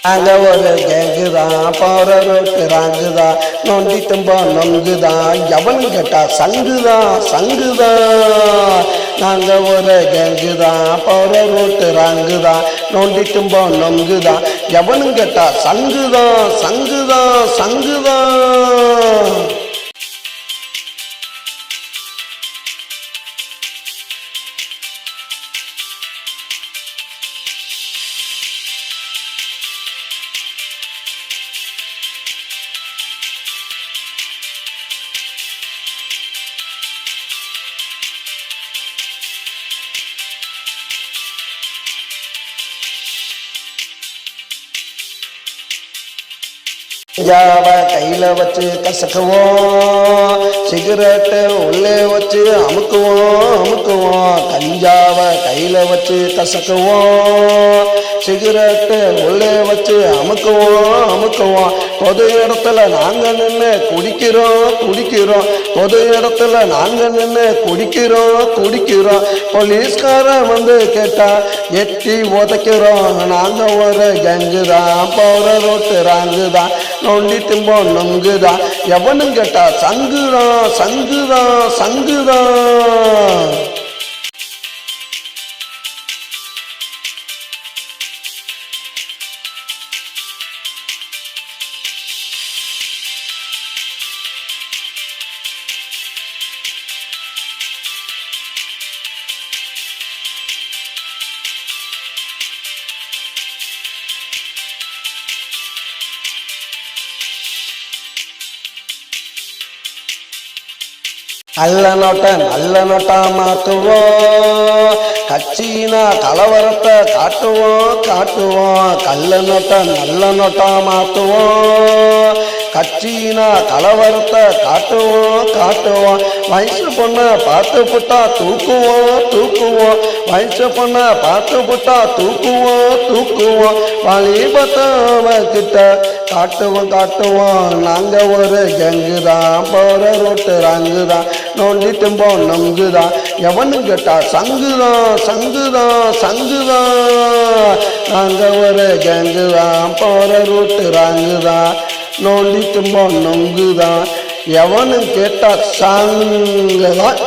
நாங்க ஒரு கேங்குதான், போற ரோட்டு ராங்குதான், நோண்டி தும்பா நொங்குதான், எவனு கேட்டா சங்குதான் சங்குதான். நாங்க ஒரு கேங்குதான், போற ரோட்டு ராங்குதான், நோண்டி தும்பா நொங்குதான், எவனு கேட்டா சங்குதான் சங்குதான் சங்குதான். கஞ்சாவை கையில் வச்சு கசக்குவோம், சிகரெட்டு உள்ளே வச்சு அமுக்குவோம். கஞ்சாவை கையில் வச்சு கசக்குவோம், சிகரெட்டு உள்ளே வச்சு அமுக்குவோம். பொது இடத்துல நாங்கள் நின்று குடிக்கிறோம். பொது இடத்துல நாங்கள் நின்று குடிக்கிறோம். போலீஸ்காரன் வந்து கேட்டா எட்டி உதைக்கிறோம். நாங்கள் ஒரு கேங்கு தான், போகிற ரோட்டு ராங்கு தான், நோண்டி தும்போம் நொங்குதான், எவனும் கேட்டா சங்குதான். நல்ல நோட்டா மாத்துவோம், கட்சினா கலவரத்தை காட்டுவோம். நல்ல நோட்டா மாத்துவோம், கட்சினா கலவரத்தை காட்டுவோம். வயசு பொண்ணை பார்த்து புட்டா தூக்குவோம். வயசு பொண்ணை பார்த்து புட்டா தூக்குவோம். வாலிபத்தவ கிட்ட காட்டுவோம். நாங்க ஒரு கேங்கு தான், போற ரோட்டு ராங்கு தான், நோண்டி தும்போம் நொங்குதான், எவனு கேட்டா சங்குதான். நாங்க ஒரு கேங்கு தான், போற ரோட்டு ராங்கு தான், நோண்டி தும்போம் நொங்குதான், எவனு கேட்டா சங்குதான்.